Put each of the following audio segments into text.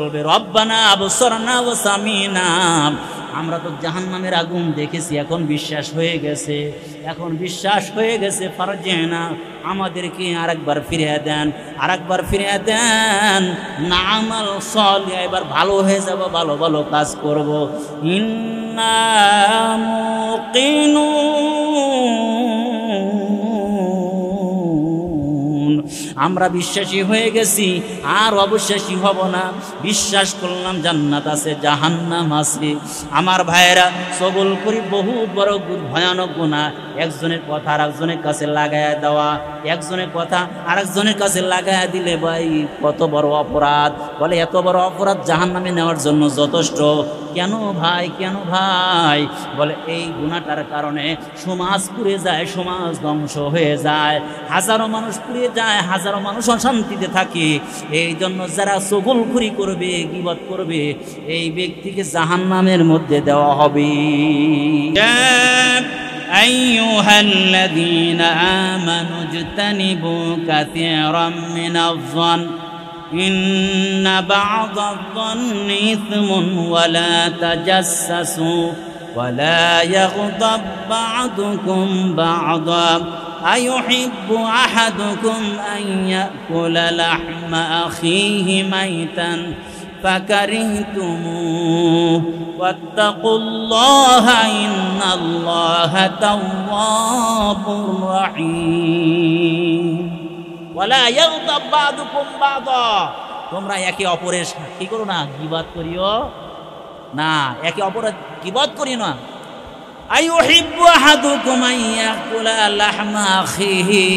বলবে রব্বানা আবসারনা ওয়া সামিনা, আমরা তো জাহান্নামের আগুন দেখেছি, এখন বিশ্বাস হয়ে গেছে, ফারজিনা, আমাদেরকে আরেকবার ফিরিয়ে দেন, না'মাল সালিহ, এবার ভালো হয়ে যাব, ভালো ভালো কাজ করব। ইন্না মুকিনুন, আমরা বিশ্বাসী হয়ে গেছি, আর অবিশ্বাসী হব না। বিশ্বাস করলাম জান্নাত আছে, জাহান্নাম আছে। আমার ভাইয়েরা, সবল করি বহু বড় ভয়ানক গুনাহ। একজনের কথা আরেকজনের কাছে লাগায়া দেওয়া, একজনের কথা আরেকজনের কাছে লাগায়া দিলে ভাই কত বড় অপরাধ। বলে এত বড় অপরাধ জাহান্নামে নেওয়ার জন্য যথেষ্ট। কেন ভাই? বলে এই গুনাহটার কারণে সমাজ পুড়ে যায়, সমাজ ধ্বংস হয়ে যায়, হাজারো মানুষ পুড়ে যায়, হাজারো মানুষ অশান্তিতে থাকে। এই জন্য যারা চগলখুরি করবে, গীবত করবে, এই ব্যক্তিকে জাহান্নামের মধ্যে দেওয়া হবে। আইয়ুহাল্লাযীনা আমানু ইজতানিবু কাসীরাম মিনাজ-যন ইন্না বা'দায-যন্নি ইসমুন ওয়া লা তাজাসসু ওয়া লা ইয়াগতাব বা'দুকুম বা'দা আইয়ুহিব্বু আহাদুকুম আন ইয়াকুলা লাহমা আখিহি মাইতান ফাকারিহতুমুহু ওয়াত্তাকুল্লাহা ইন্নাল্লাহা তাওয়াবুর রাহিম। ওয়ালা ইয়াগতাব বা'দুকুম বা'দা, তোমরা একে অপরের কি করো না, গীবত করিও না, একে অপরের গীবত করিও না। আইয়ুহিব্বু আহাদুকুম আন ইয়াকুলা লাহমা আখিহি,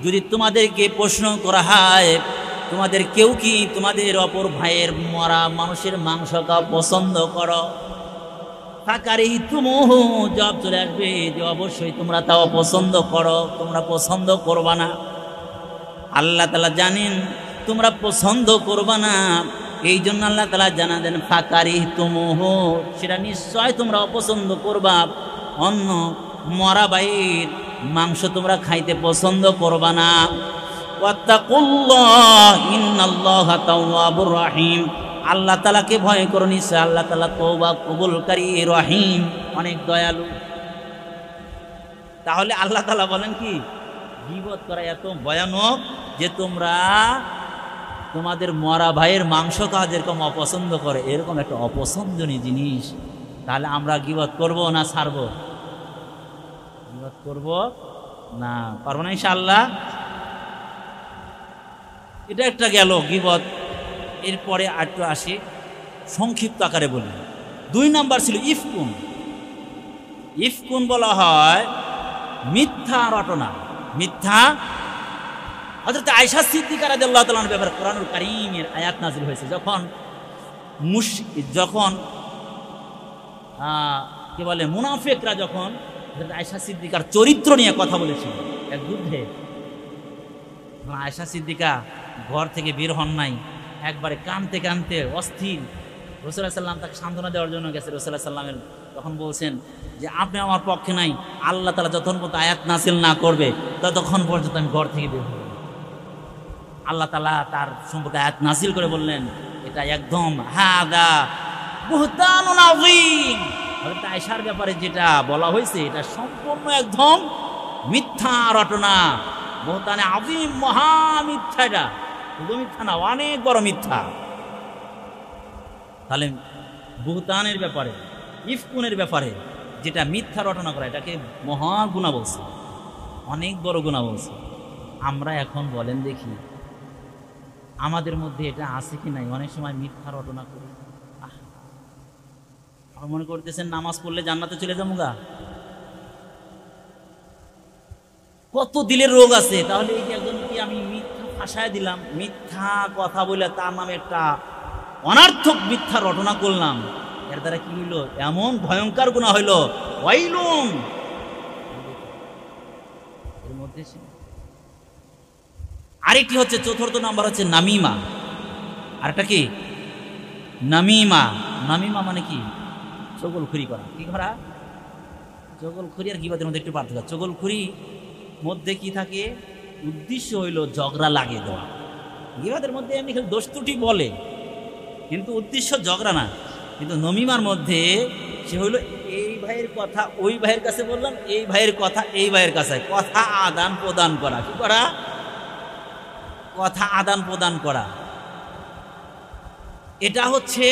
যদি তোমাদেরকে প্রশ্ন করা হয় তোমাদের কেউ কি তোমাদের অপর ভাইয়ের মরা মানুষের মাংস খাওয়া পছন্দ করো? ফাকারিহতুমুহু, জবাব চলে আসবে যে অবশ্যই তোমরা তাও পছন্দ করো, তোমরা পছন্দ করবা না। আল্লাহ তাআলা জানেন তোমরা পছন্দ করবা না, এই জন্য আল্লাহ তাআলা জানা দেন ফাকারিহতুমুহু, সেটা নিশ্চয় তোমরা অপছন্দ করবা। অন্য মরা ভাইয়ের মাংস তোমরা খাইতে পছন্দ করবা না। ওয়াত্তাকুল্লাহ ইন্নাল্লাহা তাওয়াবুর রাহিম, আল্লাহ তাআলাকে ভয় করো, নিশ্চয় আল্লাহ তাআলা তওবা কবুলকারী রহিম, অনেক দয়ালু। তাহলে আল্লাহ তাআলা বলেন কি, গীবত করা এত ভয়ানক যে তোমরা তোমাদের মরা ভাইয়ের মাংস খাওয়া যেরকম অপছন্দ করে, এরকম একটা অপছন্দনীয় জিনিস। তাহলে আমরা গীবত করব না ছাড়ব? গীবত করব না, পারবো না ইনশাআল্লাহ। এটা একটা গেল গীবত। এরপরে আরেকটু আসি, সংক্ষিপ্ত আকারে বলি। 2 নাম্বার ছিল ইফকুন। ইফকুন বলা হয় মিথ্যা রটনা, মিথ্যা। হযরত আয়েশা সিদ্দিকা রাদিয়াল্লাহু তাআলার ব্যাপারে কোরআনুল কারীমের আয়াত নাযিল হয়েছে, যখন কি বলে মুনাফিকরা যখন হযরত আয়েশা সিদ্দিকার চরিত্র নিয়ে কথা বলেছিল এক যুদ্ধে, আয়েশা সিদ্দিকা ঘর থেকে বের হন নাই, একবারে কাঁদতে কাঁদতে অস্থির। রাসূলুল্লাহ সাল্লাল্লাহু আলাইহি ওয়াসাল্লাম তাকে সান্ত্বনা দেওয়ার জন্য গেছে। রাসূলুল্লাহ সাল্লাল্লাহু আলাইহি ওয়াসাল্লাম তখন বলছেন যে আপনি আমার পক্ষে নাই, আল্লাহ তাআলা যতক্ষণ পর্যন্ত আয়াত নাযিল না করবে ততক্ষণ পর্যন্ত আমি ঘর থেকে বের হব। আল্লাহ তাআলা তার সম্পর্কে আয়াত নাযিল করে বললেন এটা একদম হাদা বুহতানুন আযীম। হযরত আয়েশার ব্যাপারে যেটা বলা হয়েছে এটা সম্পূর্ণ একদম মিথ্যা রটনা, বুহতানে আযীম, মহা মিথ্যা। এটা শুধু মিথ্যা না, অনেক বড় মিথ্যা। তাহলে বুহতানের ব্যাপারে, ইফকুনের ব্যাপারে যেটা মিথ্যা রটনা করা, এটাকে মহা গুনাহ বলছে, অনেক বড় গুনাহ বলছে। আমরা এখন বলেন দেখি আমাদের মধ্যে এটা আছে কি নাই? অনেক সময় মিথ্যা রটনা করি। মনে করতেছেন নামাজ পড়লে জান্নাতে চলে যাবো গা? কত দিলের রোগ আছে। তাহলে এই যে একজনকে আমি মিথ্যা ভাষায় দিলাম, মিথ্যা কথা বলে তার নামে একটা অনার্থক মিথ্যা রটনা করলাম, এর দ্বারা কি হইল? এমন ভয়ঙ্কর গুনাহ হইল, ওয়াইলুন। এর মধ্যে আরেকটি হচ্ছে, 4th নাম্বার হচ্ছে নামিমা। আরেকটা কি? নামিমা। নামিমা মানে কি? চগলখুরি করা। কি করা? চগলখুরি আর গীবতের মধ্যে একটু পার্থক্য। চগলখুরি মধ্যে কি থাকে? উদ্দেশ্য হইল ঝগড়া লাগিয়ে দেওয়া, গীবাতের মধ্যে এমনি খালি দোষ ত্রুটি বলে, কিন্তু উদ্দেশ্য ঝগড়া না। কিন্তু নমিমার মধ্যে সে হইল এই ভাইয়ের কথা ওই ভাইয়ের কাছে বললাম, এই ভাইয়ের কথা এই ভাইয়ের কাছে, কথা আদান প্রদান করা। কি করা? কথা আদান প্রদান করা, এটা হচ্ছে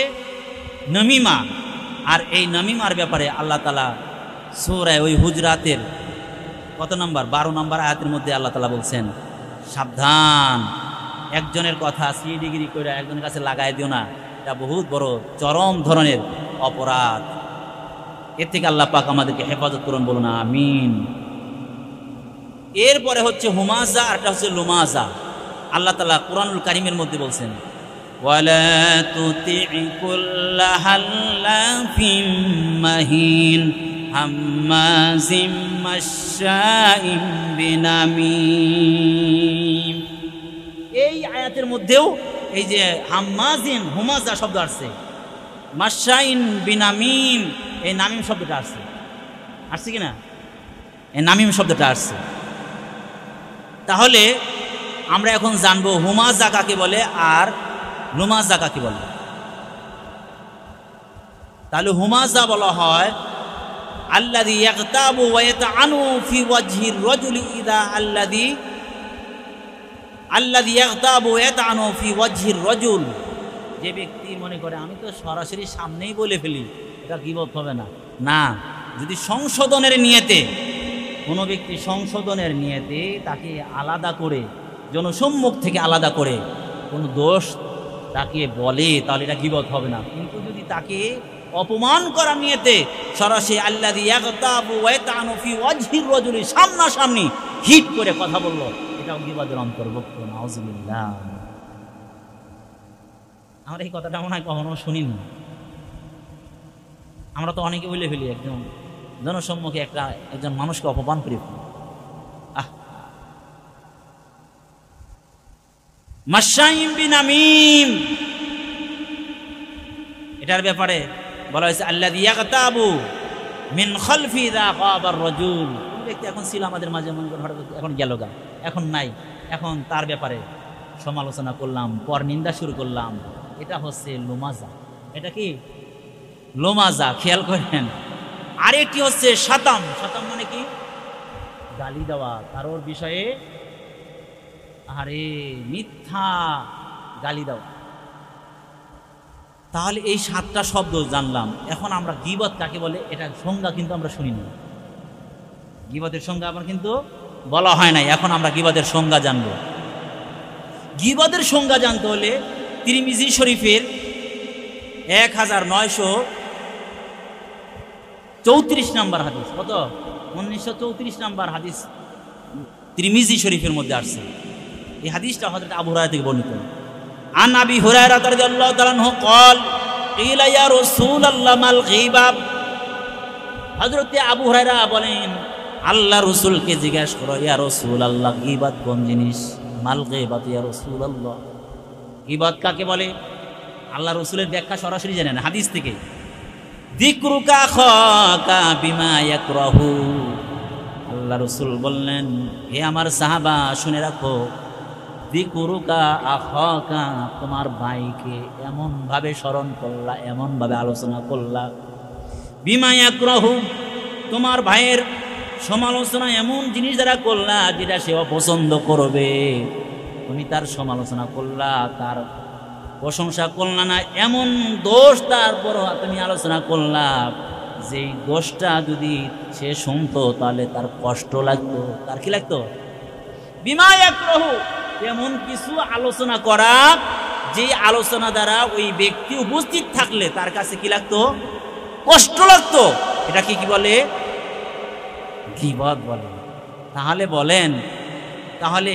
নমিমা। আর এই নমিমার ব্যাপারে আল্লাহ তাআলা সূরা ওই হুজরাতের কত নম্বর 12 নম্বর আয়াতের মধ্যে আল্লাহ তাআলা বলছেন, সাবধান, একজনের কথা সিডিগিরি করে একজনের কাছে লাগাই দিও না, এটা বহুত বড় চরম ধরনের অপরাধ। এর থেকে আল্লাহ পাক আমাদেরকে হেফাজত করুন, বলুন আমিন। এরপরে হচ্ছে হুমাজা, আর এটা হচ্ছে লুমাজা। আল্লাহ তাআলা কুরআনুল কারীমের মধ্যে বলছেন, ওয়ালা তুতি'ই কুল্লা হাল্লাফিম মাহিন হাম্মাজিম মাশশাইম বিনামিম। এই আয়াতের মধ্যেও এই যে হাম্মাজিন হুমাজা শব্দ আসছে, মাশশাইন বিনামিম এই নামিম শব্দটা আসছে, আসছে কিনা? এই নামিম শব্দটা আসছে। তাহলে আমরা এখন জানবো হুমাজা কাকে বলে আর লুমাজা কাকে বলে। তাহলে হুমাজা বলা হয় আল্লাযী ইয়াগতাবু ওয়া ইয়াতাআনু ফি ওয়াজহির রাজুলি ইযা আল্লাযী ইয়াগতাবু ওয়া ইয়াতাআনু ফি ওয়াজহির রাজুল, যে ব্যক্তি মনে করে আমি তো সরাসরি সামনেই বলে ফেলি, এটা গীবত হবে না। না, যদি সংশোধনের নিয়তে কোনো ব্যক্তি সংশোধনের নিয়তে তাকে আলাদা করে, জনসম্মুখ থেকে আলাদা করে কোনো দোষ তাকে বলে, তাহলে এটা গীবত হবে না। কিন্তু যদি তাকে অপমান করার নিয়তে সরাসরি আল্লাযী ইয়াগতাবু ওয়া ইয়াতাআনু ফি ওয়াজহির রাজুলি সামনাসামনি হিট করে কথা বলল, এটাও গীবতের অন্তর্ভুক্ত। নাউযুবিল্লাহ। আমরা এই কথাটা মনে হয় কখনো শুনিনি। আমরা তো অনেকে বলে ফেলি, একজন জনসম্মুখে একজন মানুষকে অপমান করে ফেলি। মাশশাইম বিনামিম, এটার ব্যাপারে বলা হয়েছে আল্লাযী ইয়াগতাবু মিন খালফি যা গাবার রাজুল। কোন ব্যক্তি এখন ছিল আমাদের মাঝে, মনে করেন হঠাৎ এখন গেল গা, এখন নাই, এখন তার ব্যাপারে সমালোচনা করলাম, পর নিন্দা শুরু করলাম, এটা হচ্ছে লুমাজা। এটা কি? লুমাজা। খেয়াল করেন। আরেকটি হচ্ছে শাতাম। শাতাম মানে কি? গালি দেওয়া, কারোর বিষয়ে আরে মিথ্যা গালি দেওয়া। তাহলে এই 7টা শব্দ জানলাম। এখন আমরা গীবত কাকে বলে এটার সংজ্ঞা কিন্তু আমরা শুনিনি। গীবতের সংজ্ঞা আমার কিন্তু বলা হয় নাই। এখন আমরা গীবতের সংজ্ঞা জানব। গীবতের সংজ্ঞা জানতে হলে তিরমিজি শরীফের 1934 নম্বর হাদিস, কত? 1934 নম্বর হাদিস তিরমিজি শরীফের মধ্যে আসছে। এই হাদিসটা হযরত আবু হুরায়রা থেকে বর্ণিত। আন আবি হুরায়রা রাদিয়াল্লাহু তাআলা আনহু قال قيل يا رسول الله ما الغيبة। হযরত আবু হুরায়রা বলেন, আল্লাহ রাসূলকে জিজ্ঞাসা করো, ইয়া রাসূলুল্লাহ গীবত কোন জিনিস? মাল গীবত ইয়া রাসূলুল্লাহ, গীবত কাকে বলে? আল্লাহ রাসূলের ব্যাখ্যা সরাসরি জানেন হাদিস থেকে। যিকরুকা আখাকা বিমা ইয়াকরাহু, আল্লাহ রাসূল বললেন, হে আমার সাহাবা শুনে রাখো, যিকরুকা আখাকা, তোমার ভাইকে এমন ভাবে স্মরণ করলা, এমন ভাবে আলোচনা করলা, বিমা ইয়াকরাহু, তোমার ভাইয়ের সমালোচনা এমন জিনিস দ্বারা করলা যেটা সে অপছন্দ করবে। তুমি তার সমালোচনা করলা, তার প্রশংসা করলা না, এমন দোষ তারপর তুমি আলোচনা করলা যেই দোষটা যদি সে শুনতো তাহলে তার কষ্ট লাগতো। তার কি লাগতো? বিমা ইয়াকরাহু, এমন কিছু আলোচনা করা যে আলোচনা দ্বারা ওই ব্যক্তি উপস্থিত থাকলে তার কাছে কি লাগতো? কষ্ট লাগতো। এটা কি বলে? গীবত বলে। তাহলে বলেন, তাহলে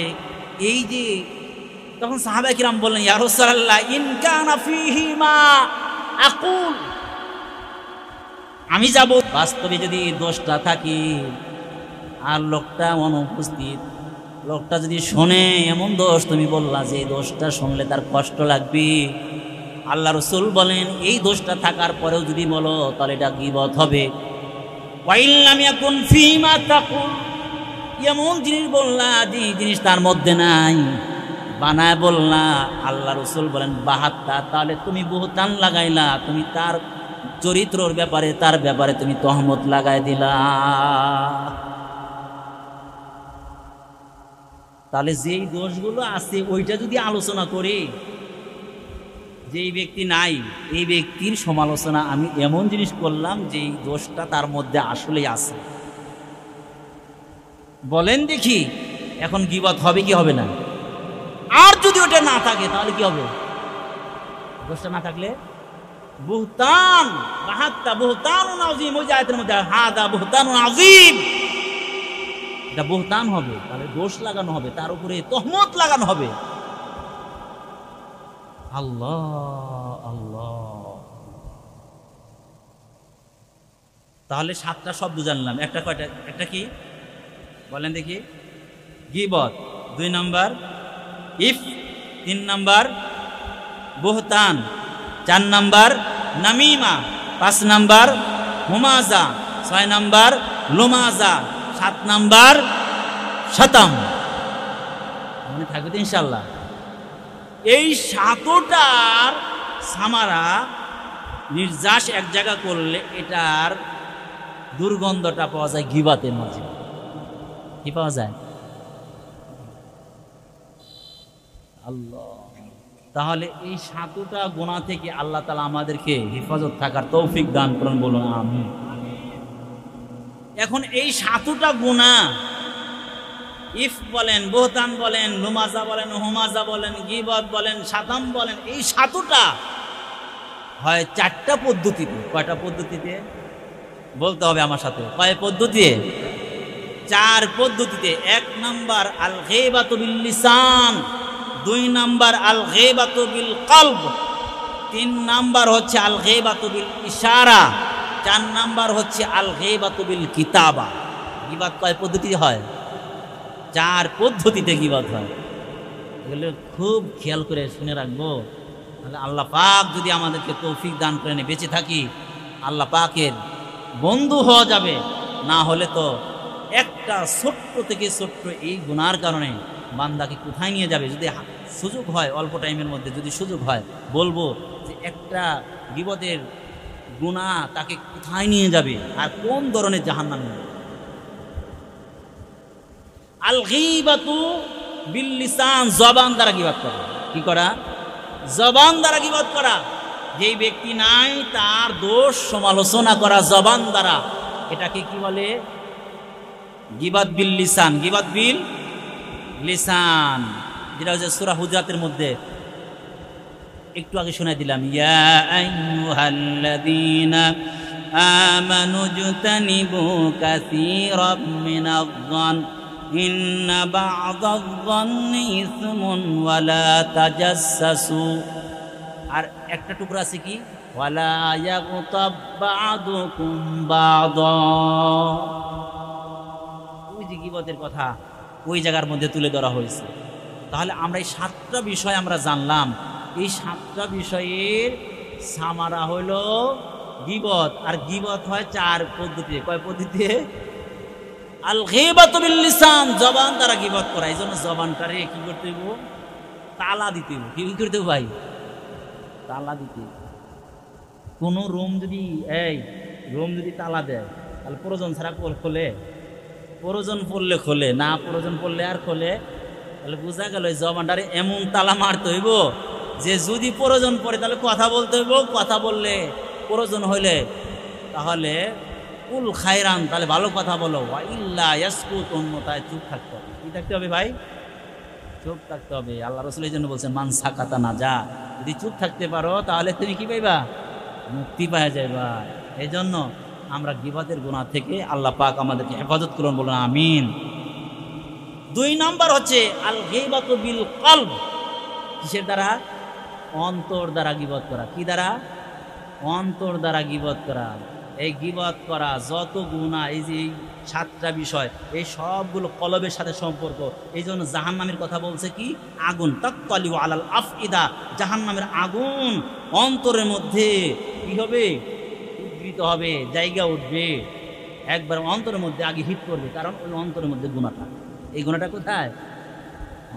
এই যে তখন সাহাবায়ে কিরাম বললেন, ইয়া রাসূলুল্লাহ ইন কানা ফীহি মা আকুল, আমি যাব বাস্তবে যদি দোষটা থাকে আর লোকটা অনুপস্থিত, লোকটা যদি শোনে এমন দোষ তুমি বললা যে এই দোষটা শুনলে তার কষ্ট লাগবে, আল্লাহ রাসূল বলেন এই দোষটা থাকার পরেও যদি বলো তাহলে এটা গীবত হবে। ওয়া ইন লাম ইয়াকুন ফীমা তাকুল, এমন জিনিস বললা যে জিনিস তার মধ্যে নাই, বানায় বললা, আল্লাহ রসুল বলেন 72, তাহলে তুমি বুহতান লাগাইলা, তুমি তার চরিত্রর ব্যাপারে, তার ব্যাপারে তুমি তহমত লাগাই দিলা। তাহলে যেই দোষগুলো আছে ওইটা যদি আলোচনা করি, যেই ব্যক্তি নাই এই ব্যক্তির সমালোচনা আমি এমন জিনিস করলাম যেই দোষটা তার মধ্যে আসলেই আছে, বলেন দেখি এখন গীবত হবে কি হবে না? আর যদি ওটা না থাকে তাহলে কি হবে? দোষটা না থাকলে বুহতান, বাহাত্তা বুহতানুন আযীম, ওই আয়াতের মধ্যে হাদা বুহতানুন আযীম, এটা বুহতান হবে, তাহলে দোষ লাগানো হবে, তার উপরে তহমত লাগানো হবে। আল্লাহ আল্লাহ। তাহলে 7টা শব্দ জানলাম, একটা কয়টা? একটা কি বলেন দেখি? গীবত, 2 নাম্বার ইফ, 3 নাম্বার বুহতান, 4 নাম্বার নামিমা, 5 নাম্বার হুমাজা, 6 নাম্বার লুমাজা, 7 নাম্বার শতম। মনে থাকবে তো ইনশাল্লাহ? এই 7টার সামারা নির্যাস এক জায়গা করলে এটার দুর্গন্ধটা পাওয়া যায় গীবতের মাঝে। কি পাওয়া যায়? আল্লাহ। তাহলে এই 7টা গুনাহ থেকে আল্লাহ তাআলা আমাদেরকে হেফাজত থাকার তৌফিক দান করুন, বলুন আমিন। এখন এই 7টা গুনাহ, ইফ বলেন, বুহতান বলেন, লুমাজা বলেন, হুমাজা বলেন, গীবত বলেন, শাতাম বলেন, এই 7টা হয় 4টা পদ্ধতিতে। কয়টা পদ্ধতিতে বলতে হবে আমার সাথে? কয় পদ্ধতিতে? 4 পদ্ধতিতে। 1 নাম্বার আল গীবাতু বিল লিসান, 2 নাম্বার আল গীবাতু বিল কলব, 3 নাম্বার হচ্ছে আল গীবাতু বিল ইশারা, 4 নাম্বার হচ্ছে আল গীবাতু বিল কিতাবা। গীবত কয় পদ্ধতিতে হয়? 4 পদ্ধতিতে গীবত হয়। এগুলো খুব খেয়াল করে শুনে রাখবো। তাহলে আল্লাহ পাক যদি আমাদেরকে তৌফিক দান করে বেঁচে থাকি, আল্লাহ পাকের বন্ধু হওয়া যাবে। না হলে তো একটা ছোট্ট থেকে ছোট্ট এই গুনার কারণে বান্দাকে কোথায় নিয়ে যাবে। যদি সুযোগ হয়, অল্প টাইমের মধ্যে যদি সুযোগ হয়, বলবো যে একটা গীবতের গুনাহ তাকে কোথায় নিয়ে যাবে আর কোন ধরনের জাহান্নামে নেবে। আল গীবাতু বিল লিসান, জবান দ্বারা গীবত করা। কি করা? জবান দ্বারা গীবত করা। যেই ব্যক্তি নাই তার দোষ সমালোচনা করা জবান দ্বারা, এটাকে কি বলে? গীবত বিল লিসান। গীবত বিল লিসান, যেটা হচ্ছে সূরা হুজুরাতের মধ্যে একটু আগে শোনাই দিলাম, ইয়া আইয়ুহাল্লাযীনা আমানু জতানিবু কাসীরাম মিনায-যন ইন্না বা'দায-যন্নি ইসমুন ওয়া লা তাজাসসু। আর একটা টুকরা আছে কি? ওয়ালা ইয়াগতাব বা'দুকুম বা'দা। ওই যে গীবতের কথা ওই জায়গার মধ্যে তুলে ধরা হয়েছে। তাহলে আমরা এই 7টা বিষয় আমরা জানলাম। এই 7টা বিষয়ের সামারা হলো গীবত। আর গীবত হয় 4 পদ্ধতিতে। কয় পদ্ধতিতে? আল গীবাতু বিল লিসান, জবান দ্বারা গীবত করা। এই জন্য জবানটারে কি করতে হইব? তালা দিতে হইব। কি করতে হইব ভাই? তালা দিতে। কোনো রুম যদি তালা দেয় তাহলে প্রয়োজন ছাড়া খোলে? প্রয়োজন পড়লে খোলে, না প্রয়োজন পড়লে আর খোলে? তাহলে বোঝা গেল জবানটারে এমন তালা মারতে হইব যে যদি প্রয়োজন পড়ে তাহলে কথা বলতে হইব, কথা বললে প্রয়োজন হইলে তাহলে কুল খায়রান, তাহলে ভালো কথা বলো, ওয়া ইল্লা ইয়াসকুত, অন্যথায় চুপ থাকতে হবে। কি থাকতে হবে ভাই? চুপ থাকতে হবে। আল্লাহ রাসূল এই জন্য বলছেন মান সাকাতা নাজা। যদি চুপ থাকতে পারো তাহলে তুমি কি পাইবা? মুক্তি পাওয়া যাইবা। এই জন্য আমরা গীবতের গুনাহ থেকে আল্লাহ পাক আমাদেরকে হেফাজত করুন, বলুন আমিন। 2 নাম্বার হচ্ছে আল গীবাতু বিল কলব। কিসের দ্বারা? অন্তর দ্বারা গীবত করা। কি দ্বারা? অন্তর দ্বারা গীবত করা। এই গীবত করা যত গুনাহ, এই যে 7টা বিষয়, এই সবগুলো কলবের সাথে সম্পর্ক। এই জন্য জাহান্নামের কথা বলছে কি? আগুন তাক্তালিউ আলাল আফইদা। জাহান্নামের আগুন অন্তরের মধ্যে কি হবে? উদ্গীত হবে, জায়গা উঠবে, একবার অন্তরের মধ্যে আগে হিট করবে। কারণ ওই অন্তরের মধ্যে গুনাহটা, এই গুনাহটা কোথায়?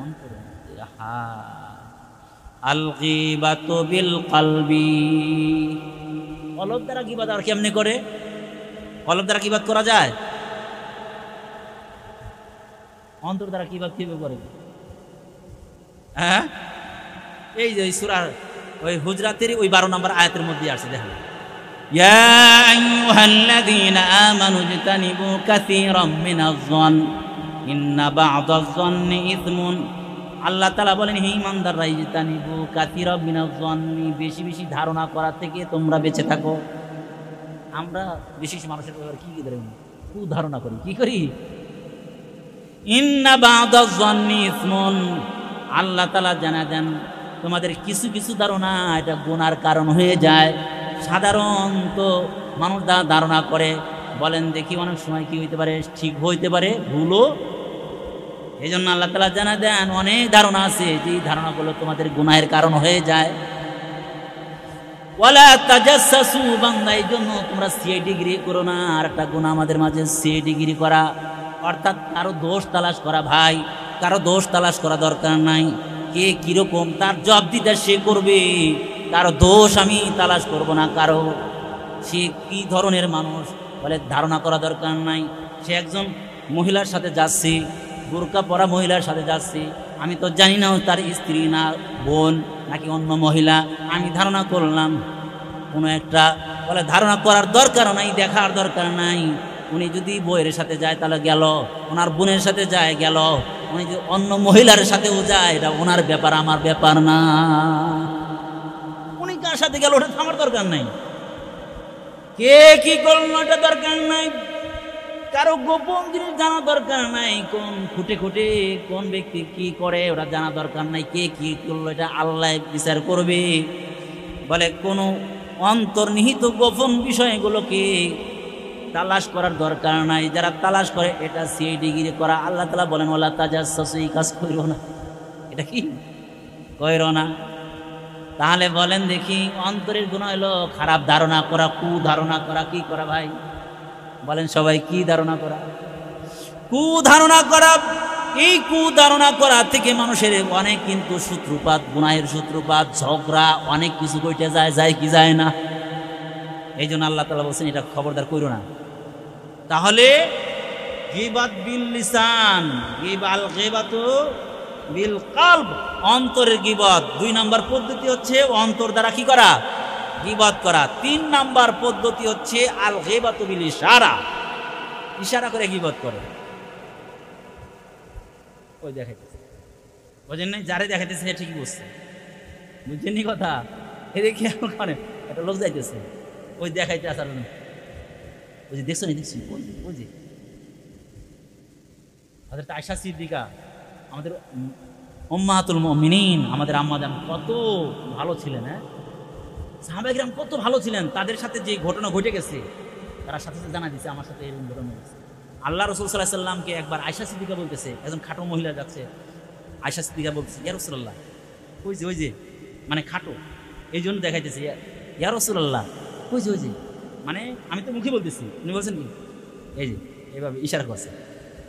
অন্তরের মধ্যে। আল গীবাতু বিল কলবি, কলব দ্বারা গীবাত আর কেমনে করে? কলব দ্বারা গীবাত করা যায়? অন্তর দ্বারা গীবাত কিভাবে করে? হ্যাঁ, এই যে সূরা ওই হুজরাতের ওই 12 নম্বর আয়াতের মধ্যে আছে, দেখেন, ইয়া আইয়ুহাল্লাযীনা আমানু ইজতানিবু কাসীরাম মিনাজ-যন ইন্না বা'দাজ-যন্নি ইসমুন। আল্লাহ তাআলা বলেন, হে ঈমানদাররা, ইজতানিবু কাসীরাম মিনাজ-যন্নি, বেশি বেশি ধারণা করা থেকে তোমরা বেঁচে থাকো। আমরা বেশি মানুষের ব্যাপারে কি ধরে কু ধারণা করি, কি করি? ইন্না বা'দাজ-যন্নি ইসমুন, আল্লাহ তাআলা জানা দেন তোমাদের কিছু কিছু ধারণা এটা গুনার কারণ হয়ে যায়। সাধারণত মানুষ ধারণা করে, বলেন দেখি, অনেক সময় কি হইতে পারে, ঠিক হইতে পারে, ভুলও। এই জন্য আল্লাহ তাআলা জানা দেন অনেক ধারণা আছে যে ধারণাগুলো তোমাদের গুনাহের কারণ হয়ে যায়। ওয়ালা তাজাসসু, বান্দা এই জন্য তোমরা সিআইডিগিরি করো না। আর একটা গুনাহ আমাদের মাঝে সিআইডিগিরি করা, অর্থাৎ কারো দোষ তালাশ করা। ভাই, কারো দোষ তালাশ করা দরকার নাই, কে কিরকম তার জবাব দিতে সে করবে। কারো দোষ আমি তালাশ করব না, কারো সে কি ধরনের মানুষ বলে ধারণা করা দরকার নাই। সে একজন মহিলার সাথে যাচ্ছে, বোরকা পরা মহিলার সাথে যাচ্ছে, আমি তো জানি না তার স্ত্রী না বোন নাকি অন্য মহিলা, আমি ধারণা করলাম কোনো একটা, বলে ধারণা করার দরকার নাই, দেখার দরকার নাই। উনি যদি বইয়ের সাথে যায় তাহলে গেল, ওনার বোনের সাথে যায় গেল, উনি যদি অন্য মহিলার সাথেও যায় এটা ওনার ব্যাপার, আমার ব্যাপার না। উনি কার সাথে গেল ওটা আমার দরকার নাই, কে কি করলো এটা দরকার নাই, কারো গোপন জিনিস জানা দরকার নাই, কোন খুঁটে খুঁটে কোন ব্যক্তি কি করে ওটা জানা দরকার নাই, কে কি করলো এটা আল্লাহ বিচার করবে। বলে কোনো অন্তর্নিহিত গোপন বিষয়গুলোকে তালাশ করার দরকার নাই। যারা তালাশ করে এটা সিআইডিগিরি করা। আল্লাহ তাআলা বলেন, ওয়ালা তাজাসসু, এই কাজ কইরো না। এটা কি কইরো না? তাহলে বলেন দেখি, অন্তরের গুনাহ হলো খারাপ ধারণা করা, কু ধারণা করা। কি করা ভাই বলেন সবাই? কি ধারণা করা? কু ধারণা করা। এই কু ধারণা করা থেকে মানুষের অনেক কিন্তু সূত্রপাত, গুনাহের সূত্রপাত, ঝগড়া, অনেক কিছু কইতে যায়, যায় কি যায় না। এই জন্য আল্লাহ তাআলা বলছেন এটা খবরদার কইরো না। তাহলে গীবাত বিল লিসান, গীবাল গীবাতু বিল কলব, অন্তরের গীবত। 2 নম্বর পদ্ধতি হচ্ছে অন্তর দ্বারা কি করা? গীবত করা। 3 নম্বর পদ্ধতি হচ্ছে আল গীবাতু বিল ইশারা, ইশারা করে গীবত করে। ওই দেখাইতেছে, বুঝেন নাই? যারে দেখাইতেছে সে ঠিকই বলছে, বুঝছেন কথা? এদিকে ওখানে একটা লোক যাইতেছে, ওই দেখাইতে আসার, ওই যে দেখছো না, দেখছি ওই যে হযরত আয়েশা সিদ্দিকা, আমাদের উম্মাহাতুল মুমিনিন, আমাদের আম্মা জান কত ভালো ছিলেন। হ্যাঁ, সাহাবায়ে কিরাম কত ভালো ছিলেন। তাদের সাথে যে ঘটনা ঘটে গেছে তারা সাথে সাথে জানা দিচ্ছে, আমার সাথে এরকম ঘটনা গেছে। আল্লাহ রাসূল সাল্লাল্লাহু আলাইহি সাল্লামকে একবার আয়েশা সিদ্দিকা বলতেছে, একজন খাটো মহিলা যাচ্ছে, আয়েশা সিদ্দিকা বলতেছে, ইয়া রাসূলুল্লাহ, ওই যে মানে খাটো, এই জন্য দেখাইতেছে, ইয়া রাসূলুল্লাহ, ওই যে মানে আমি তো মুখে বলতেছি, উনি বলছেন কি এই যে এইভাবে ইশারা করছে।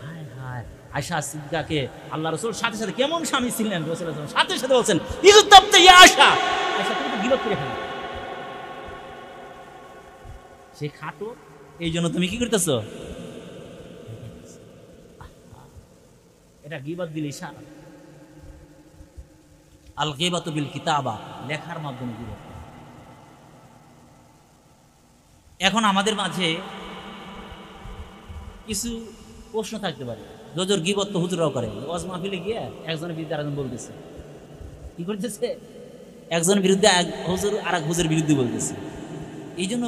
হায় হায়, আয়েশা সিদ্দিকাকে আল্লাহ রাসূল সাথে সাথে, কেমন স্বামী ছিলেন রাসূলুল্লাহ সাল্লাল্লাহু আলাইহি ওয়াসাল্লাম, সাথে সাথে বলছেন, ইযতাবতা ইয়া আয়েশা, আয়েশা তুমি তো গীবত করে ফেলো, সে খাটো এই জন্য তুমি কি করতেছো? এটা গীবত বিল ইশারা। আল গীবাতু বিল কিতাবা, লেখার মাধ্যমে গীবত। এখন আমাদের মাঝে কিছু প্রশ্ন থাকতে পারে, যজোর গীবত তো হুজুরাও করে। ওয়াজ মাহফিলে গিয়ে একজনের বিরুদ্ধে আরেকজন বলতেছে, কি করতেছে? একজনের বিরুদ্ধে এক হুজুর আর এক হুজুরের বিরুদ্ধে বলতেছে। এই জন্য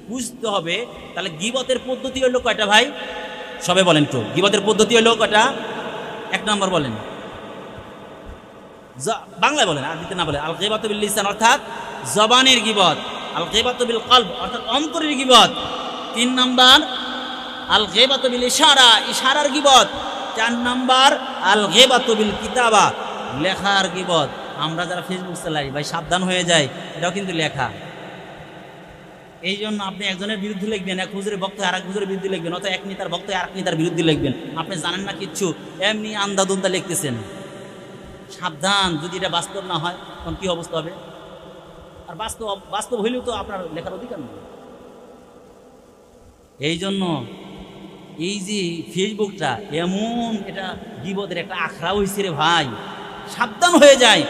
বুঝতে হবে, তাহলে গীবতের পদ্ধতি হইলো কয়টা ভাই? সবে বলেন তো, গীবতের পদ্ধতি হইলো কয়টা? 1 নম্বর বলেন, বাংলায় বলেন, আরবিতে না বলে। আল গীবাতু বিল লিসান অর্থাৎ জবানের গীবত, আল গীবাতু বিল কলব অর্থাৎ অন্তরের গীবত। 3 নম্বর আল গীবাতু বিল ইশারা, ইশারার গীবত। 4 নম্বর আল গীবাতু বিল কিতাবা, লেখার গীবত। আমরা যারা ফেসবুক চালাই ভাই সাবধান হয়ে যায়, এটাও কিন্তু লেখা। এই জন্য আপনি একজনের বিরুদ্ধে লিখবেন, এক হুজুরের বক্তব্য আর এক হুজুরের বিরুদ্ধে লিখবেন, অথবা এক নেতার বক্তব্য আর এক নেতার বিরুদ্ধে লিখবেন, আপনি জানেন না কিচ্ছু, এমনি আন্দাদুন্দা লিখতেছেন। সাবধান, যদি এটা বাস্তব না হয় তখন কি অবস্থা হবে। আর বাস্তব হইলেও তো আপনার লেখার অধিকার নেই। এই জন্য এই যে ফেসবুকটা এমন, এটা গীবতের একটা আখড়া হয়েছে রে ভাই, সাবধান হয়ে যায়।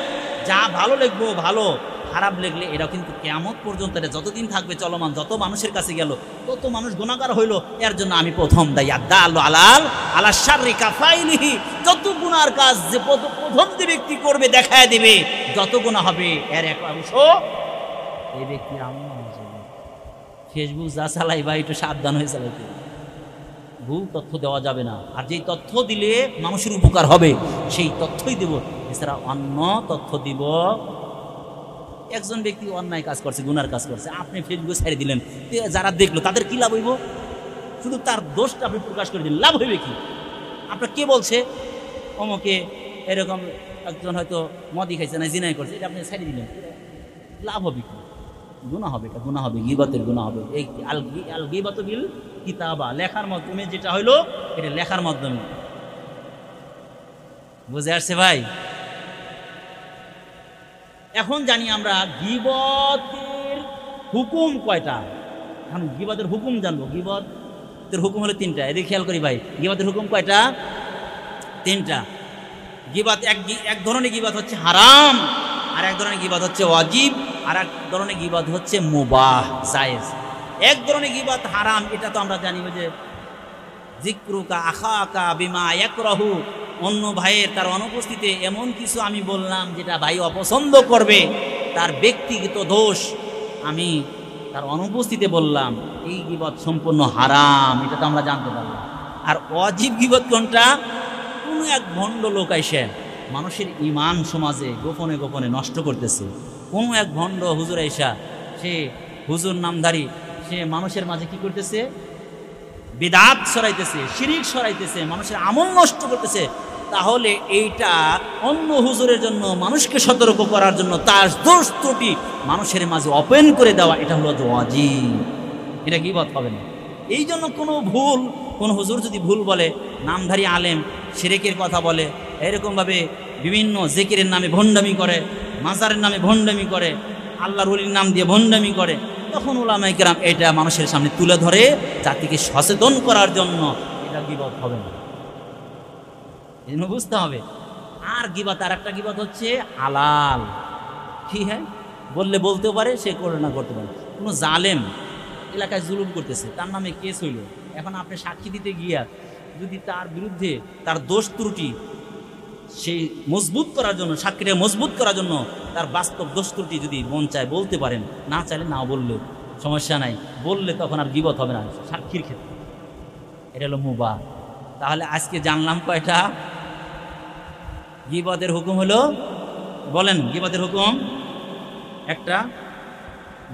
যা ভালো লিখবো ভালো, খারাপ লিখলে এটা কিন্তু কিয়ামত পর্যন্ত এটা যতদিন থাকবে চলমান, যত মানুষের কাছে গেল তত মানুষ গুনাহগার হইল। এর জন্য আমি প্রথম দায়ী আদাল্লু আলাল আলা শাররি কাফাইলিহি, যত গুনার কাজ যে প্রথম যে ব্যক্তি করবে দেখায় দেবে, যত গুনাহ হবে এর এক অংশ এই ব্যক্তির আমল হিসেবে। ফেসবুক যা চালাই ভাই একটু সাবধান হয়ে চালাইতে, ভুল তথ্য দেওয়া যাবে না। আর যেই তথ্য দিলে মানুষের উপকার হবে সেই তথ্যই দেব, এছাড়া অন্য তথ্য দিব। একজন ব্যক্তি অন্যায় কাজ করছে, গুনার কাজ করছে, আপনি ফেসবুকে ছেড়ে দিলেন, যারা দেখলো তাদের কি লাভ হইব? শুধু তার দোষটা আপনি প্রকাশ করে দিলেন, লাভ হইবে কি? আপনার কে বলছে অমুকে এরকম একজন হয়তো মদি খাইছে না জিনাই করছে, এটা আপনি ছেড়ে দিলেন, লাভ হবে কি? গুনাহ হবে, এটা গুনাহ হবে, গীবতের গুনাহ হবে। এই আল গীবাতু বিল কিতাবা, লেখার মাধ্যমে যেটা হইলো এটা লেখার মাধ্যমে। বুঝে আসছে ভাই? এখন জানি আমরা গীবতের হুকুম কয়টা। এখন গীবতের হুকুম জানবো। গীবতের হুকুম হলো 3টা। এদিকে খেয়াল করি ভাই, গীবতের হুকুম কয়টা? 3টা। গীবত এক ধরনের গীবত হচ্ছে হারাম, আর এক ধরনের গীবত হচ্ছে ওয়াজিব, আর এক ধরনের গীবত হচ্ছে মুবাহ, জায়েজ। এক ধরনের গীবত হারাম, এটা তো আমরা জানি যে যিকরুকা আখাকা বিমা ইয়াকরাহু, অন্য ভাইয়ের তার অনুপস্থিতিতে এমন কিছু আমি বললাম যেটা ভাই অপছন্দ করবে, তার ব্যক্তিগত দোষ আমি তার অনুপস্থিতিতে বললাম, এই গীবত সম্পূর্ণ হারাম, এটা তো আমরা জানতে পারলাম। আর ওয়াজিব গীবত কোনটা? কোনো এক ভণ্ড লোক এসে মানুষের ঈমান সমাজে গোপনে গোপনে নষ্ট করতেছে। কোনো এক ভণ্ড হুজুর আইসা, সে হুজুর নামধারী, সে মানুষের মাঝে কি করতেছে? বিদআত ছড়াইতেছে, শিরিক ছড়াইতেছে, মানুষের আমল নষ্ট করতেছে। তাহলে এইটা অন্য হুজুরের জন্য, মানুষকে সতর্ক করার জন্য তার দোষ ত্রুটি মানুষের মাঝে ওপেন করে দেওয়া, এটা হলো ওয়াজিব। এটা গীবত হবে না। এই জন্য কোন হুজুর যদি ভুল বলে, নামধারী আলেম শিরিকের কথা বলে, এরকমভাবে বিভিন্ন জিকিরের নামে ভণ্ডামি করে, মাজারের নামে ভণ্ডামি করে, আল্লাহর ওলির নাম দিয়ে ভণ্ডামি করে, তখন উলামায়ে কেরাম এটা মানুষের সামনে তুলে ধরে জাতিকে সচেতন করার জন্য। এটা গীবত হবে না, এই জন্য বুঝতে হবে। আর গীবত, আর একটা গীবত হচ্ছে হালাল। কি হ্যাঁ বললে বলতেও পারে, সে করে না করতে পারে। কোনো জালেম এলাকায় জুলুম করতেছে, তার নামে কেস হইল, এখন আপনি সাক্ষী দিতে গিয়া যদি তার বিরুদ্ধে তার দোষ ত্রুটি সেই মজবুত করার জন্য, সাক্ষীটা মজবুত করার জন্য তার বাস্তব দোষ ত্রুটি যদি মন চায় বলতে পারেন, না চাইলে না বললে সমস্যা নাই, বললে তখন আর গীবত হবে না সাক্ষীর ক্ষেত্রে। এটা হলো মুবাহ। তাহলে আজকে জানলাম কয়টা? গীবতের হুকুম হলো, বলেন গীবতের হুকুম? 1,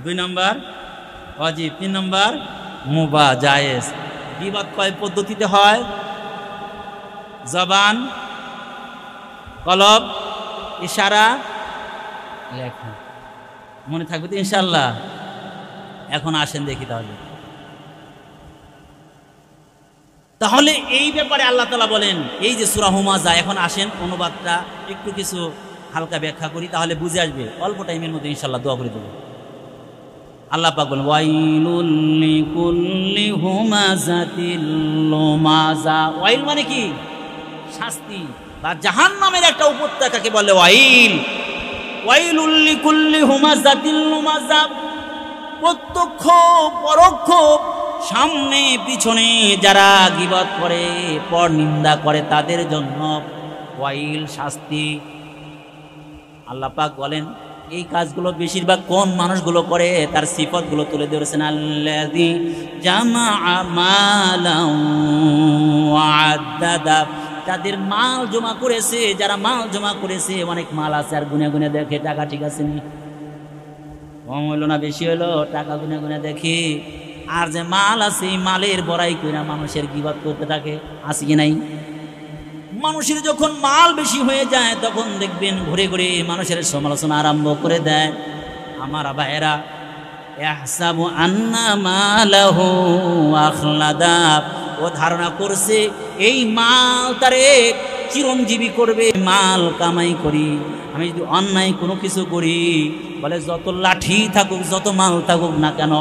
2 নম্বর ওয়াজিব, 3 নম্বর মুবাহ, জায়েজ। গীবত কয় পদ্ধতিতে হয়? জবান, কলব, ইশারা, লেখা। মনে থাকবে তো ইনশাআল্লাহ? এখন আসেন দেখি তাহলে এই ব্যাপারে আল্লাহ তাআলা বলেন, এই যে সূরা হুমাযা। এখন আসেন অনুবাদটা একটু কিছু হালকা ব্যাখ্যা করি, তাহলে বুঝে আসবে। অল্প টাইমের মধ্যে ইনশাআল্লাহ দোয়া করে দেব। আল্লাহ পাক বলেন, ওয়াইলুল লিকুল্লি হুমাযাতিল লুমাযা। ওয়াইল মানে কি? শাস্তি বা জাহান্নামের একটা উপত্যকাকে বলে ওয়াইল। ওয়াইলুল লিকুল্লি হুমাযাতিল লুমাযা, প্রত্যক্ষ পরোক্ষ, সামনে পিছনে যারা গীবত করে, পর নিন্দা করে, তাদের জন্য ওয়াইল, শাস্তি। আল্লাহ পাক বলেন এই কাজগুলো বেশিরভাগ কোন মানুষগুলো করে, তার সিফাতগুলো তুলে ধরেছেন। আল্লাযী জামাআ মালান ওয়া আদ্দাদা, যাদের মাল জমা করেছে, যারা মাল জমা করেছে, অনেক মাল আছে, আর গুনে গুনে দেখে টাকা ঠিক আছে নি, কম হইলো না বেশি হইলো, টাকা গুনে গুনে দেখি। আর যে মাল আছে, মালের বড়াই কইরা মানুষের গীবত করতে থাকে, আছে কি নাই? মানুষের যখন মাল বেশি হয়ে যায়, তখন দেখবেন ঘুরে ঘুরে মানুষের সমালোচনা আরম্ভ করে দেয়। আমার ভাইয়েরা, ইহসাবু আন্না মালাহু আখলাদা, ও ধারণা করছে এই মাল তারে চিরঞ্জীবী করবে। মাল কামাই করি, আমি যদি অন্যায় কোনো কিছু করি, বলে যত লাঠি থাকুক যত মাল থাকুক না কেন,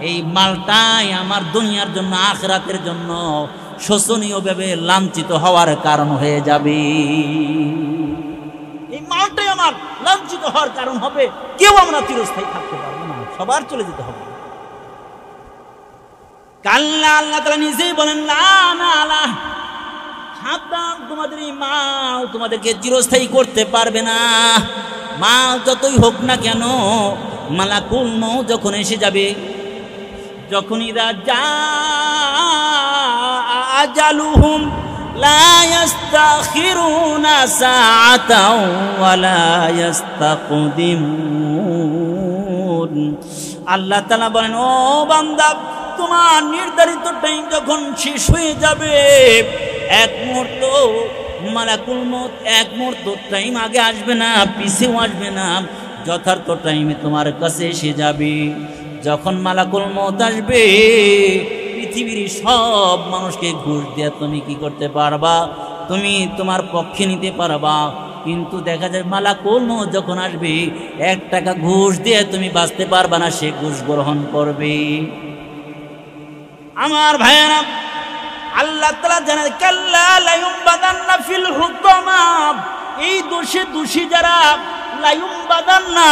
এই মালটাই আমার দুনিয়ার জন্য আখিরাতের জন্য শোচনীয়ভাবে লাঞ্ছিত হওয়ার কারণ হয়ে যাবে। এই মালটাই আমার লাঞ্ছিত হওয়ার কারণ হবে। কেউ আমরা চিরস্থায়ী থাকতে পারবো না, সবার চলে যেতে হবে। কাল্লা, আল্লাহ তাআলা নিজেই বলেন না না না, সাবধান, তোমাদের এই মাল তোমাদেরকে চিরস্থায়ী করতে পারবে না। মাল যতই হোক না কেন, মালাকুল মউত যখন এসে যাবে, যখন ইদা জা আজালুহুম লা ইস্তাখিরুনা সাআতাও ওয়া লা ইস্তাকদিমুন। আল্লাহ তাআলা বলেন, ও বান্দা, তোমার নির্ধারিত টাইম যখন শেষ হয়ে যাবে, এক মুহূর্ত মালাকুল মউত এক মুহূর্ত টাইম আগে আসবে না, পিছেও আসবে না, যথার্থ টাইমে তোমার কাছে এসে যাবে। যখন মালাকুল মউত আসবে, পৃথিবীর সব মানুষকে ঘুষ দিয়ে তুমি কি করতে পারবা? তুমি তোমার পক্ষে নিতে পারবা। কিন্তু দেখা যায় মালাকুল মউত যখন আসবে, 1 টাকা ঘুষ দিয়ে তুমি বাঁচতে পারবা না, সে ঘুষ গ্রহণ করবে। আমার ভাইয়েরা, আল্লাহ তাআলা জানেন, কাল্লা লা ইউবাদান্না ফিল হুতামা, এই দোষী যারা, লা ইউবাদান্না,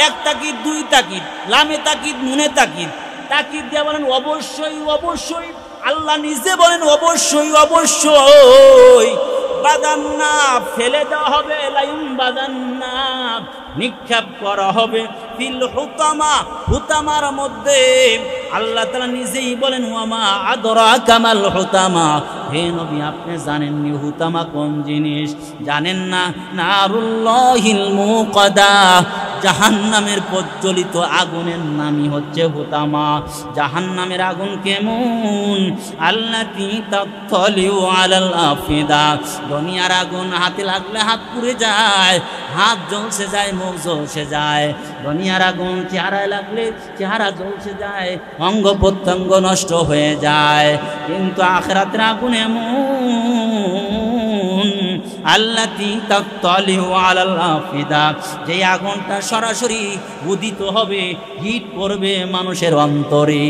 1 তাকিদ 2 তাকিদ, লামে তাকিদ নুনে তাকিদ, তাকিদ দিয়ে বলেন অবশ্যই অবশ্যই। আল্লাহ নিজে বলেন অবশ্যই অবশ্যই। বাদান্না, ফেলে দেওয়া হবে, লা ইউবাদান্না, নিক্ষেপ করা হবে, ফিল হুতামা, হুতামার মধ্যে। আল্লাহ তাআলা নিজেই বলেন, ওয়ামা আদরাকা মাল হুতামা, হে নবী আপনি জানেননি হুতামা কোন জিনিস? জানেন না? নারুল্লাহিল মুকাদা, জাহান্নামের প্রজ্বলিত আগুনের নামই হচ্ছে হুতামা। জাহান্নামের আগুন কেমন? আল্লাতী তাত্তালিউ আলাল আফিদা, দুনিয়ার আগুন হাতে লাগলে হাত পুড়ে যায়, হাত জ্বলসে যায়, মুখ জ্বলসে যায়। দুনিয়ার আগুন চেহারায় লাগলে চেহারা জ্বলসে যায়, অঙ্গ প্রত্যঙ্গ নষ্ট হয়ে যায়। কিন্তু আখিরাতের আগুন এমন, আল্লাতী তাত্তালিউ আলাল আফিদা, যে আগুনটা সরাসরি উদিত হবে, হিট করবে মানুষের অন্তরে।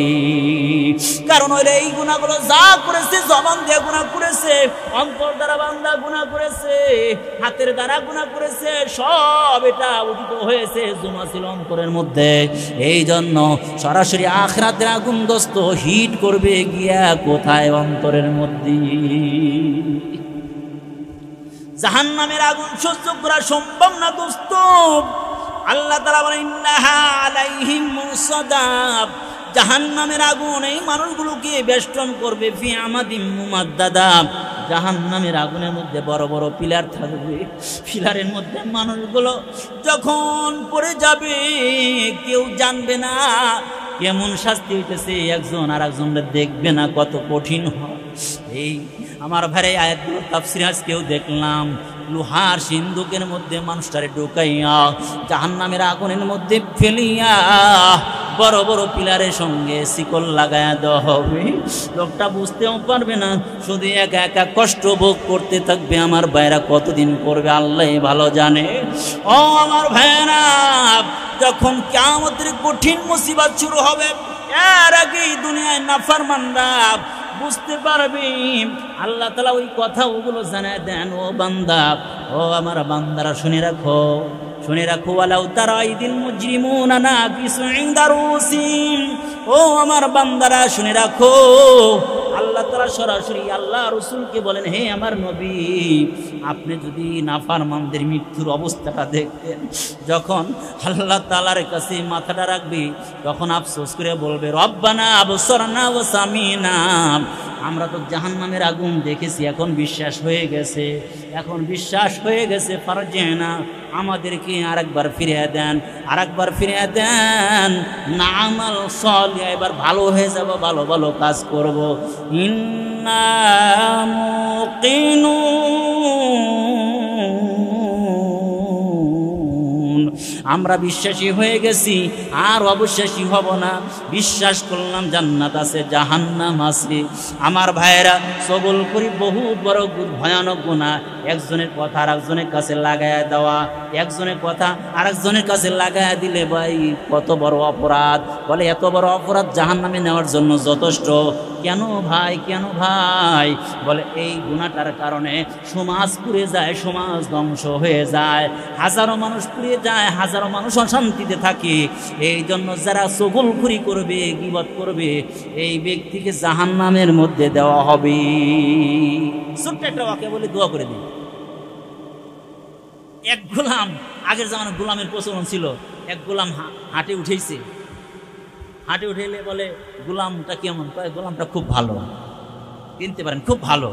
কারণ হইলে এই গুনাহগুলো যা করেছে, জবান দিয়ে গুনাহ করেছে, অন্তর দ্বারা বান্দা গুনাহ করেছে, হাতের দ্বারা গুনাহ করেছে, সব এটা উদিত হয়েছে, জমা ছিল অন্তরের মধ্যে। এই জন্য সরাসরি আখিরাতের আগুন দোস্ত হিট করবে গিয়া কোথায়? অন্তরের মধ্যে। জাহান্নামের আগুন সহ্য করা সম্ভব না দোস্ত। আল্লাহ তাআলা বলেন, ইন্নাহা আলাইহিম মুসাদাব, জাহান্নামের আগুন এই মানুষগুলোকে বেষ্টন করবে, ফি আমাদিম মুমাদ্দাদা, জাহান্নামের আগুনের মধ্যে বড় বড় পিলার থাকবে, পিলারের মধ্যে মানুষগুলো যখন পড়ে যাবে কেউ জানবে না কেমন শাস্তি হইতেছে, একজন আর একজনের দেখবে না, কত কঠিন হয়। এই আমার ভাই আয়াতগুলো তাফসীর আজকেও দেখলাম, লোহার সিন্ধুকের মধ্যে মানুষটারে ঢুকাইয়া জাহান্নামের আগুনের মধ্যে ফেলিয়া বড় বড় পিলারের সঙ্গে শিকল লাগায়া দেওয়া হবে। লোকটা বুঝতেও পারবে না, শুধু একা একা কষ্ট ভোগ করতে থাকবে। আমার ভাইরা কতদিন করবে আল্লাহ ভালো জানে। ও আমার ভাইরা, যখন কিয়ামতের কঠিন মুসিবত শুরু হবে, এর আগেই দুনিয়ায় নাফরমানরা বুঝতে পারবি। আল্লাহ তাআলা ওই কথা ওগুলো জানায় দেন, ও বান্দা, ও আমার বান্দারা শুনে রাখো, শুনে রাখো, ওয়ালাউ তারা ইদিল মুজরিমুনা নাকিসু ইনদা রুসিম, ও আমার বান্দারা শুনে রাখো। আল্লাহ তাআলা সরাসরি আল্লাহ রাসূলকে বলেন, হে আমার নবী, আপনি যদি নাফরমানদের মৃত্যুর অবস্থাটা দেখতেন, যখন আল্লাহ তাআলার কাছে মাথাটা রাখবি, তখন আফসোস করে বলবে, রব্বানা আবসারনা ওয়া সামিনা, আমরা তো জাহান্নামের আগুন দেখেছি, এখন বিশ্বাস হয়ে গেছে, এখন বিশ্বাস হয়ে গেছে, ফারজিনা, আমাদেরকে আরেকবার ফিরিয়ে দেন, আরেকবার ফিরিয়ে দেন, নামাল সালিহ, এবার ভালো হয়ে যাব, ভালো ভালো কাজ করব। ইন্না মুকিনুন, আমরা বিশ্বাসী হয়ে গেছি, আর অবিশ্বাসী হব না। বিশ্বাস করলাম জান্নাত আছে, জাহান্নাম আছে। আমার ভাইয়েরা, সবল করি বহুত বড় ভয়ানক গুনাহ। একজনের কথা আর একজনের কাছে লাগায়া দেওয়া, একজনের কথা আর একজনের কাছে লাগায়া দিলে ভাই কত বড় অপরাধ। বলে এত বড় অপরাধ জাহান্নামে নেওয়ার জন্য যথেষ্ট। কেন ভাই, কেন ভাই? বলে এই গুনাহটার কারণে সমাজ পুড়ে যায়, সমাজ ধ্বংস হয়ে যায়, হাজারো মানুষ পুড়ে যায়, হাজারো মানুষ অশান্তিতে থাকে। এই জন্য যারা চগলখুরি করবে, গীবত করবে, এই ব্যক্তিকে জাহান্নামের মধ্যে দেওয়া হবে। ছোট্ট একটা ওয়াক্য বলে দোয়া করে দিই। এক গোলাম, আগের জামানায় গোলামের প্রচলন ছিল, এক গোলাম হাটে উঠেছে। হাটে উঠেলে বলে গোলামটা কেমন? কয় গোলামটা খুব ভালো, কিনতে পারেন, খুব ভালো।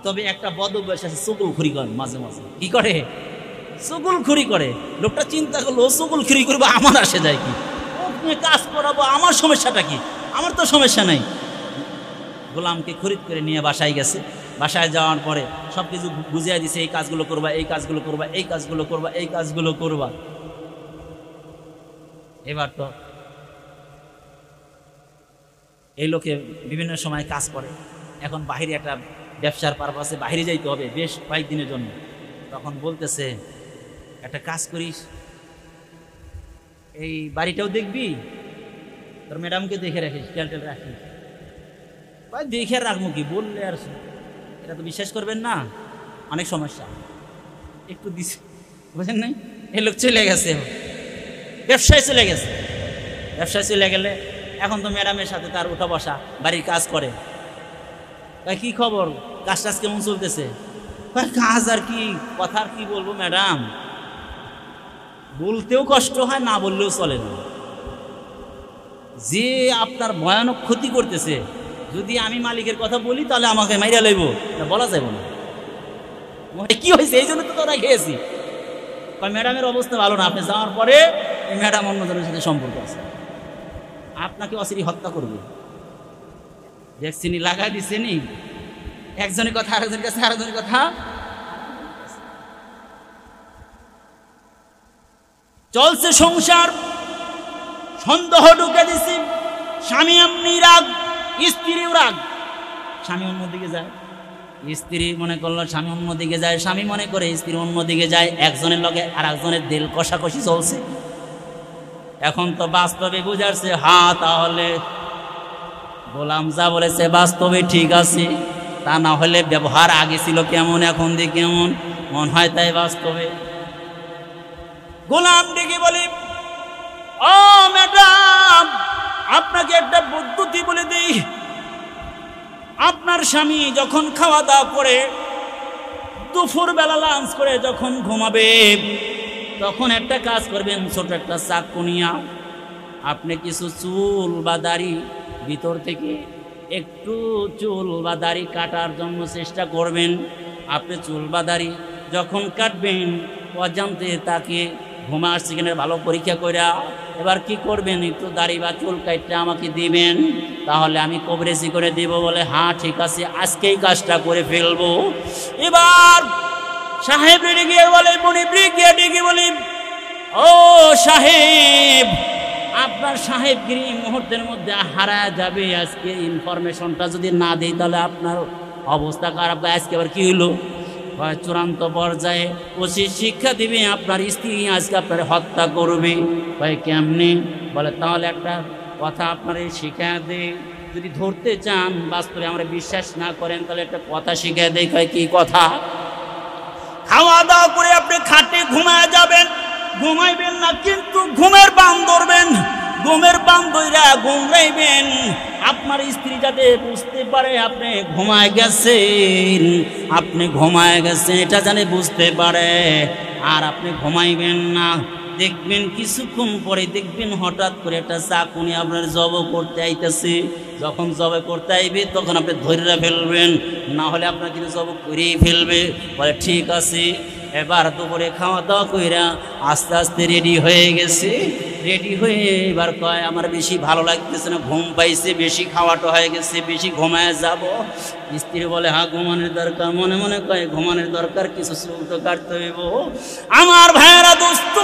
তবে একটা বদভ্যাস আছে, চগলখুরি করে মাঝে মাঝে। কি করে? চগলখুরি করে। লোকটা চিন্তা করলো চগলখুরি করবো, আমার আসে যায় কি? কাজ করাবো, আমার সমস্যাটা কি? আমার তো সমস্যা নাই। গোলামকে খরিদ করে নিয়ে বাসায় গেছে। বাসায় যাওয়ার পরে সব কিছু বুঝিয়ে দিছে, এই কাজগুলো করবা, এই কাজগুলো করবা, এই কাজগুলো করবা, এই কাজগুলো করবা। এবার তো এই লোকে বিভিন্ন সময় কাজ করে। এখন বাহিরে একটা ব্যবসার পারপাসে বাহিরে যাইতে হবে বেশ কয়েকদিনের জন্য। তখন বলতেছে, একটা কাজ করিস, এই বাড়িটাও দেখবি, তোর ম্যাডামকে দেখে রাখিস, খেয়াল টেল রাখিস। ভাই দেখে রাখবো কি বললে, আর এটা তো বিশ্বাস করবেন না, অনেক সমস্যা। একটু দিছে, বুঝেন নাই? এই লোক চলে গেছে, ব্যবসায় চলে গেছে। ব্যবসায় চলে গেলে এখন তো ম্যাডামের সাথে তার উঠা বসা, বাড়ির কাজ করে। কি খবর, কাজ টাজ কেমন চলতেছে? কাজ আর কি, কথা আর কি বলবো ম্যাডাম, বলতেও কষ্ট হয়, না বললেও চলে না। যে আপনার ভয়ানক ক্ষতি করতেছে, যদি আমি মালিকের কথা বলি তাহলে আমাকে মাইরা লইব, বলা যাবে না। কি হয়েছে? এই জন্য তো তোরা খেয়েছি। ম্যাডামের অবস্থা ভালো না, আপনি যাওয়ার পরে এই ম্যাডাম অন্যজনের সাথে সম্পর্ক আছে, আপনাকে অচিরে হত্যা করবে। ভ্যাকসিন লাগাই দিচ্ছে নি, একজনের কথা আরেকজনের কাছে, আরেকজনের কথা। চলছে সংসার, সন্দেহ ঢুকে দিছি। স্বামী এমনি রাগ, স্ত্রীও রাগ। স্বামী অন্যদিকে যায়, স্ত্রী মনে করলো স্বামী অন্যদিকে যায়, স্বামী মনে করে স্ত্রী অন্যদিকে যায়। একজনের লগে আর একজনের দিল কষাকষি চলছে। এখন তো বাস্তবে বুঝাচ্ছে, হ্যাঁ তাহলে গোলাম যা বলেছে বাস্তবে ঠিক আছে, তা না হলে ব্যবহার আগে ছিল কেমন, এখন দিয়ে কেমন, মনে হয় তাই বাস্তবে। গোলাম ডেকে বলে, ও ম্যাডাম, আপনাকে একটা পদ্ধতি বলে দিই। আপনার স্বামী যখন খাওয়া দাওয়া করে, দুপুর বেলা লাঞ্চ করে যখন ঘুমাবে, তখন একটা কাজ করবেন, ছোট একটা চাকু নিয়া আপনি কিছু চুল বা দাড়ি ভিতর থেকে একটু চুল বা দাড়ি কাটার জন্য চেষ্টা করবেন। আপনি চুল বা দাড়ি যখন কাটবেন, অজান্তে তাকে ঘুমা আসছে কিনা ভালো পরীক্ষা কইরা এবার কি করবেন, একটু দাড়ি বা চুল কাটতে আমাকে দিবেন, তাহলে আমি কবরেজি করে দিব। বলে হ্যাঁ ঠিক আছে, আজকেই কাজটা করে ফেলবো। এবার সাহেব গিয়ে বলে, মনিব্রি গিয়ে ডেকে বলি, ও সাহেব, আপনার সাহেবগিরি মুহূর্তের মধ্যে হারা যাবে। আজকে ইনফরমেশনটা যদি না দিই তাহলে আপনার অবস্থা খারাপ। আজকে আবার কি হইলো? চূড়ান্ত পর্যায়ে ওসি শিক্ষা দিবে, আপনার স্ত্রী আজকে আপনার হত্যা করবে। ভাই কেমনি? বলে তাহলে একটা কথা আপনার শিক্ষা দেয়, যদি ধরতে চান, বাস্তবে আমরা বিশ্বাস না করেন, তাহলে একটা কথা শিক্ষা দেয়। কি কথা? খাওয়া দাওয়া করে আপনি খাটে ঘুমায় যাবেন, ঘুমাইবেন না কিন্তু ঘুমের বান ধরবেন, ঘুমের বান ধইরা ঘুমাইবেন। আপনার স্ত্রী যাতে বুঝতে পারে আপনি ঘুমায় গেছেন, আপনি ঘুমায় গেছেন এটা জানে বুঝতে পারে, আর আপনি ঘুমাইবেন না। দেখবেন কিছুক্ষণ পরে দেখবেন হঠাৎ করে একটা চাকুনি আপনার জব করতে আইতেছে। যখন জব করতে আইবে তখন আপনি ধরে ফেলবেন, না হলে আপনার কিন্তু জব করেই ফেলবে। বলে ঠিক আছে। এবার দুপুরে খাওয়া দাওয়া কইরা আস্তে আস্তে রেডি হয়ে গেছে। রেডি হয়ে এবার কয় আমার বেশি ভালো লাগতেছে না, ঘুম পাইছে, বেশি খাওয়াটা হয়ে গেছে, বেশি ঘুমায় যাব। স্ত্রী বলে হ্যাঁ ঘুমানোর দরকার, মনে মনে কয় ঘুমানোর দরকার, কিছু চুল তো কাটতে হইব। আমার ভাইয়েরা দোস্ত,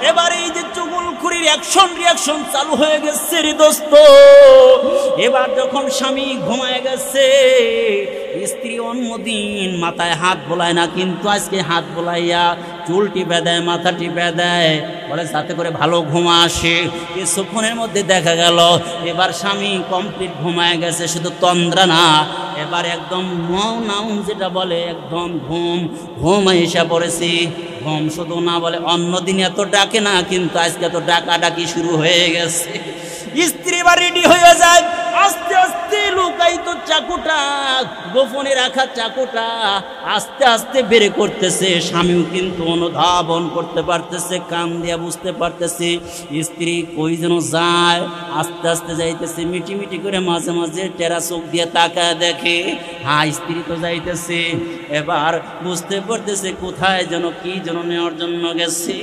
এবার এই যে চুগলখড়ির অ্যাকশন রিয়াকশন চালু হয়ে গেছে রে দোস্ত। এবার যখন স্বামী ঘুমায় গেছে, স্ত্রী অন্যদিন মাথায় হাত বোলায় না, কিন্তু আজকে হাত বোলাইয়া চুল টিপে দেয়, মাথা টিপে দেয়, বলে যাতে করে ভালো ঘুমা আসে। কিছুক্ষণের মধ্যে দেখা গেল এবার স্বামী কমপ্লিট ঘুমায় গেছে, শুধু তন্দ্রা না, এবার একদম নাউন যেটা বলে একদম ঘুম এসে পড়েছি। ঘুম শুধু না বলে, অন্যদিন এত ডাকে না, কিন্তু আজকে তো ডাকাডাকি শুরু হয়ে গেছে। স্ত্রী বা রেডি হয়ে যায়, আস্তে আস্তে লুকায়িত চাকুটা, গোপনে রাখা চাকুটা আস্তে আস্তে বের করতেছে। স্বামীও কিন্তু অনুধাবন করতে পারতেছে, কান দিয়া বুঝতে পারতেছে স্ত্রী কই যেন যায়, আস্তে আস্তে যাইতেছে, মিটি মিটি করে মাঝে মাঝে টেরা চোখ দিয়ে তাকায় দেখে, হ্যাঁ স্ত্রী তো যাইতেছে। এবার বুঝতে পারতেছে কোথায় যেন কি যেন নেওয়ার জন্য গেছে।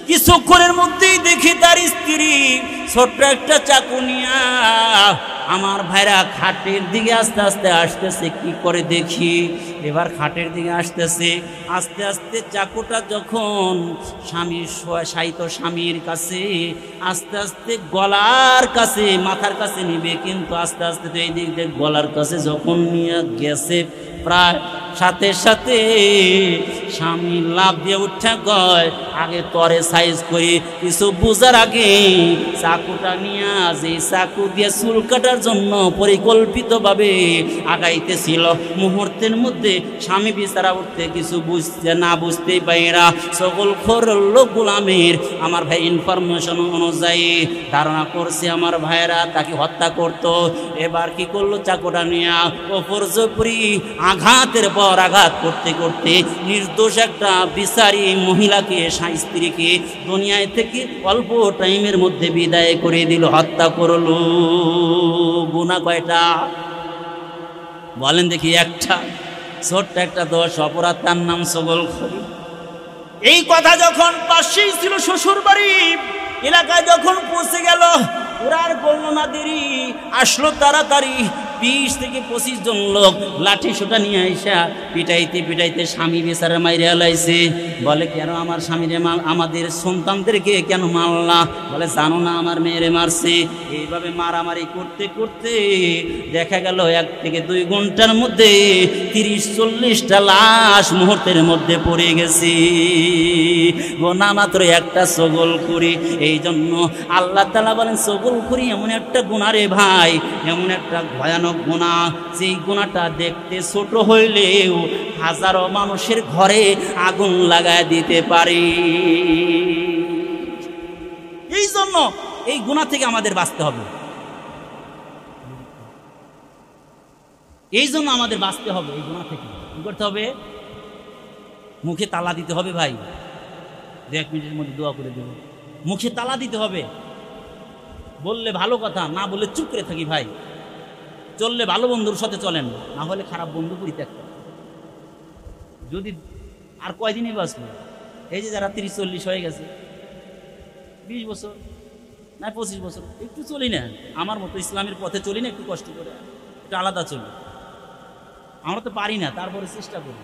কিছুক্ষণের মধ্যেই দেখি তার স্ত্রী ছোট্ট একটা চাকু নিয়া আমার ভাইরা খাটের দিকে আস্তে আস্তে আসতেছে। কি করে দেখি, এবার খাটের দিকে আসতেছে, আস্তে আস্তে চাকুটা যখন স্বামীর শায়িত স্বামীর কাছে আস্তে আস্তে গলার কাছে মাথার কাছে নিবে, কিন্তু আস্তে আস্তে তো এই দিক দিয়ে গলার কাছে যখন নিয়ে গেছে, প্রায় সাথে সাথে স্বামী লাভ দিয়ে উঠে কয় আগে তরে সাইজ করি। কিছু বুঝার আগে চাকুটা নিয়ে যে চাকু দিয়ে চুল কাটার জন্য পরিকল্পিতভাবে আগাইতেছিল, মুহূর্তের মধ্যে স্বামী বিচারা উঠতে কিছু বুঝতেই পাইরা চগলখোর লোক গোলামের আমার ভাই ইনফরমেশন অনুযায়ী ধারণা করছে আমার ভাইরা তাকে হত্যা করত। এবার কি করলো, চাকুটা নিয়ে ওপর জপরি আঘাতের পর আঘাত করতে করতে নির্দোষ একটা বিচারী মহিলাকে স্ত্রীকে দুনিয়ায় থেকে অল্প টাইমের মধ্যে বিদায় করে দিল, হত্যা করলো। গুনাহ কয়টা বলেন দেখি? একটা, ছোট্ট একটা দোষ, অপরাধ, তার নাম চগলখড়ি। এই কথা যখন পাশেই ছিল শ্বশুর বাড়ি এলাকায় যখন পৌঁছে গেল, ওরার বলল না দেরি, আসলো তাড়াতাড়ি 20 থেকে 25 জন লোক লাঠি সোটা নিয়ে আইসা পিটাইতে পিটাইতে স্বামী বেচারা মাইরে লাইছে। বলে কেন আমার স্বামীরে আমাদের সন্তানদেরকে কেন মারলা? বলে জানো না আমার মেয়েরে মারছে। এইভাবে মারামারি করতে করতে দেখা গেল 1 থেকে 2 ঘন্টার মধ্যে 30-40টা লাশ মুহূর্তের মধ্যে পড়ে গেছে। গোনা মাত্র একটা চগলখড়ি। এই জন্য আল্লাহ তাআলা বলেন চগলখড়ি এমন একটা গুনাহ রে ভাই, এমন একটা ভয়ানক গুনাহ, যেই গুনাহটা দেখতে ছোট হইলেও হাজারো মানুষের ঘরে আগুন লাগায় দিতে পারে। এই জন্য এই গুনাহ থেকে আমাদের বাঁচতে হবে, এই জন্য আমাদের বাঁচতে হবে। এই গুনাহ থেকে কি করতে হবে? মুখে তালা দিতে হবে ভাই। 1 মিনিটের মধ্যে দোয়া করে দেব। মুখে তালা দিতে হবে। বললে ভালো কথা, না বললে চুপ করে থাকি ভাই। চললে ভালো বন্ধুর সাথে চলেন, না হলে খারাপ বন্ধু পরিত্যাগ করেন। যদি আর কয়দিনই বাঁচলো? এই যে যারা 30-40 হয়ে গেছে, 20 বছর না 25 বছর, একটু চলি না আমার মতো ইসলামের পথে চলি না, একটু কষ্ট করে, একটু আলাদা চলি। আমরা তো পারি না, তারপরে চেষ্টা করি।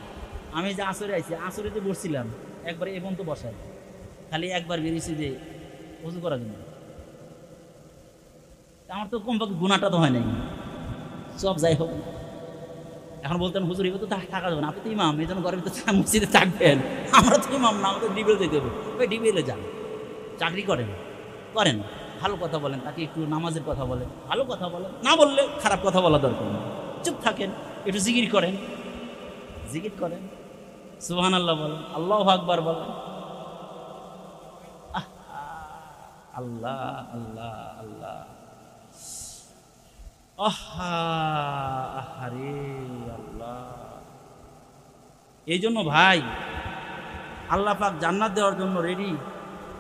আমি যে আসরে আইছি, আসরেতে বসছিলাম, একবারে এখন তো বসাই, খালি একবার বেরিয়েছি যে ওযু করার জন্য। আমার তো কমপক্ষে গুনাহটা তো হয় নাই। সব যাই হোক, এখন বলতেন হুজুর এবার তো থাকা যাবে না, আপনি তো ইমাম, এই জন্য ঘরের ভিতরে মসজিদে থাকবেন। আমরা তো ইমাম না, আমাদের ডিবেল দিতে হবে। ওই ডিবেলে যান, চাকরি করেন, ভালো কথা বলেন, তাকে একটু নামাজের কথা বলেন, ভালো কথা বলেন, না বললে খারাপ কথা বলা দরকার না, চুপ থাকেন, একটু জিকির করেন, সুবহানাল্লাহ বলেন, আল্লাহু আকবার বলেন, আল্লাহ আল্লাহ আল্লাহ, আহারে আল্লাহ। এই জন্য ভাই আল্লাহ পাক জান্নাত দেওয়ার জন্য রেডি,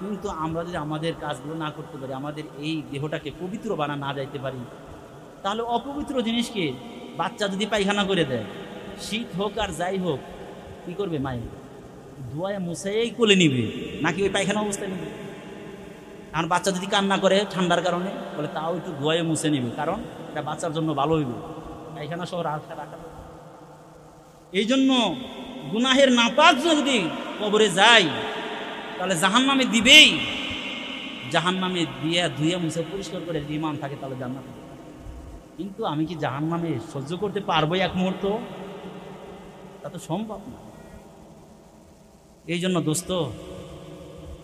কিন্তু আমরা যদি আমাদের কাজগুলো না করতে পারি, আমাদের এই দেহটাকে পবিত্র বানা না যাইতে পারি, তাহলে অপবিত্র জিনিসকে বাচ্চা যদি পায়খানা করে দেয়, শীত হোক আর যাই হোক, কি করবে মায়ের? ধোয়ায় মুছাই কোলে নিবে, নাকি ওই পায়খানা অবস্থায় নিবে? এখন বাচ্চা যদি কান্না করে ঠান্ডার কারণে, বলে তাও একটু ধোয়ে মুছে নিবে, কারণ এটা বাচ্চার জন্য ভালো হইবে, এখানে সব রাখা। এই জন্য গুনাহের নাপাক যদি কবরে যায় তাহলে জাহান্নামে দিবেই, জাহান্নামে দিয়ে ধুয়ে মুছে পরিষ্কার করে ইমান থাকে তাহলে জান্নাতে। কিন্তু আমি কি জাহান্নামে সহ্য করতে পারবো এক মুহূর্ত? তা তো সম্ভব না। এই জন্য দোস্ত,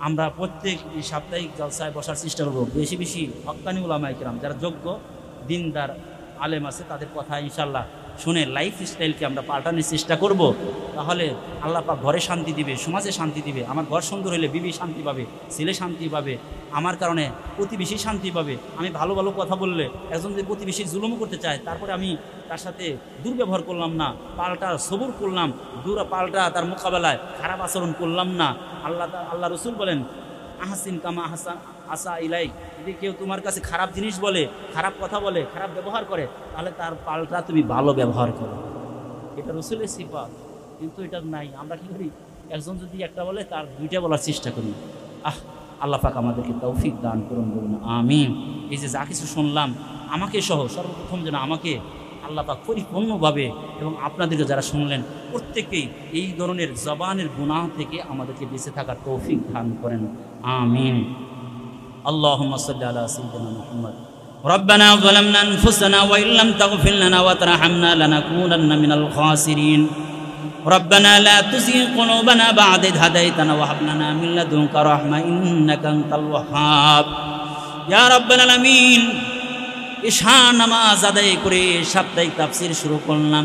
আমরা প্রত্যেক এই সাপ্তাহিক জলসায় বসার চেষ্টা করবো, বেশি বেশি হক্কানি উলামায়ে কেরাম যারা যোগ্য দিনদার আলেম আছে তাদের কথা ইনশাল্লাহ শুনে লাইফ স্টাইলকে আমরা পাল্টানোর চেষ্টা করব। তাহলে আল্লাহ পাক ঘরে শান্তি দিবে, সমাজে শান্তি দিবে। আমার ঘর সুন্দর হলে বিবি শান্তি পাবে, ছেলে শান্তি পাবে, আমার কারণে প্রতিবেশী শান্তি পাবে। আমি ভালো ভালো কথা বললে একজন যদি প্রতিবেশী জুলুম করতে চায়, তারপরে আমি তার সাথে দুর্ব্যবহার করলাম না, পাল্টা সবুর করলাম, পাল্টা তার মোকাবেলায় খারাপ আচরণ করলাম না। আল্লাহ রসুল বলেন, আহসিন কামা আহসান আসা ইলাই, যদি কেউ তোমার কাছে খারাপ জিনিস বলে, খারাপ কথা বলে, খারাপ ব্যবহার করে, তাহলে তার পাল্টা তুমি ভালো ব্যবহার করো। এটা রসুলের সিফাত, কিন্তু এটা নাই। আমরা কি করি, একজন যদি একটা বলে তার দুইটা বলার চেষ্টা করি। আল্লাহ পাক আমাদেরকে তৌফিক দান করুন, বলুন আমিন। এই যে যা কিছু শুনলাম, আমাকে সহ সর্বপ্রথম যেন আমাকে আল্লাহ পাক পরিপূর্ণভাবে এবং আপনাদেরকে যারা শুনলেন প্রত্যেকেই এই ধরনের জবানের গুনাহ থেকে আমাদেরকে বেঁচে থাকার তৌফিক দান করেন, আমিন। আল্লাহুম্মা সাল্লি আলা সাইয়্যিদিনা মুহাম্মদ। ربنا ظلمنا أنفسنا وإن لم تغفر لنا وترحمنا لنكونن من الخاسرين. ربنا لا تزغ قلوبنا بعد إذ هديتنا وهب لنا من لدنك رحمة إنك أنت الوهاب. يا رب العالمين, ইশা নামাজ আদায় করে সাপ্তাহিক তাফসীর শুরু করলাম।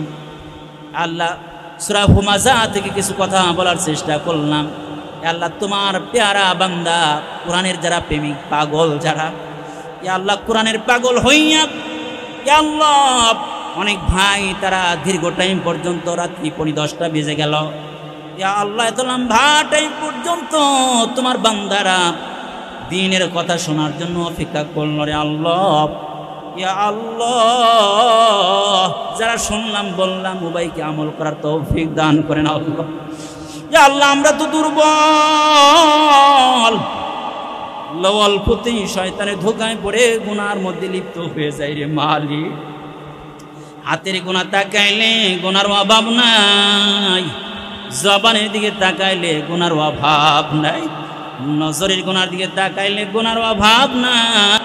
আল্লাহ সূরা হুমাযা থেকে কিছু কথা বলার চেষ্টা করলাম। আল্লাহ তোমার পেয়ারা বান্দা কোরআনের যারা প্রেমিক পাগল যারা, ইয়া আল্লাহ কোরআনের পাগল হইয়া ইয়া আল্লাহ অনেক ভাই তারা দীর্ঘ টাইম পর্যন্ত রাত্রি 10টা বেজে গেল, ইয়া আল্লাহ এত লম্বা টাইম পর্যন্ত তোমার বান্দারা দ্বীনের কথা শোনার জন্য অপেক্ষা করল রে আল্লাহ। ইয়া আল্লাহ যারা শুনলাম বললাম উভয়কে আমল করার তৌফিক দান করেন আল্লাহ। ইয়া আল্লাহ আমরা তো দুর্বল, অল্পতেই শয়তানের ধোঁকায় পড়ে গুনার মধ্যে লিপ্ত হয়ে যায় রে মালিক। হাতের গুনাহ তাকাইলে গুনার অভাব নাই, জবানের দিকে তাকাইলে গুনার অভাব নাই, নজরের গুনার দিকে তাকাইলে গুনার অভাব নাই।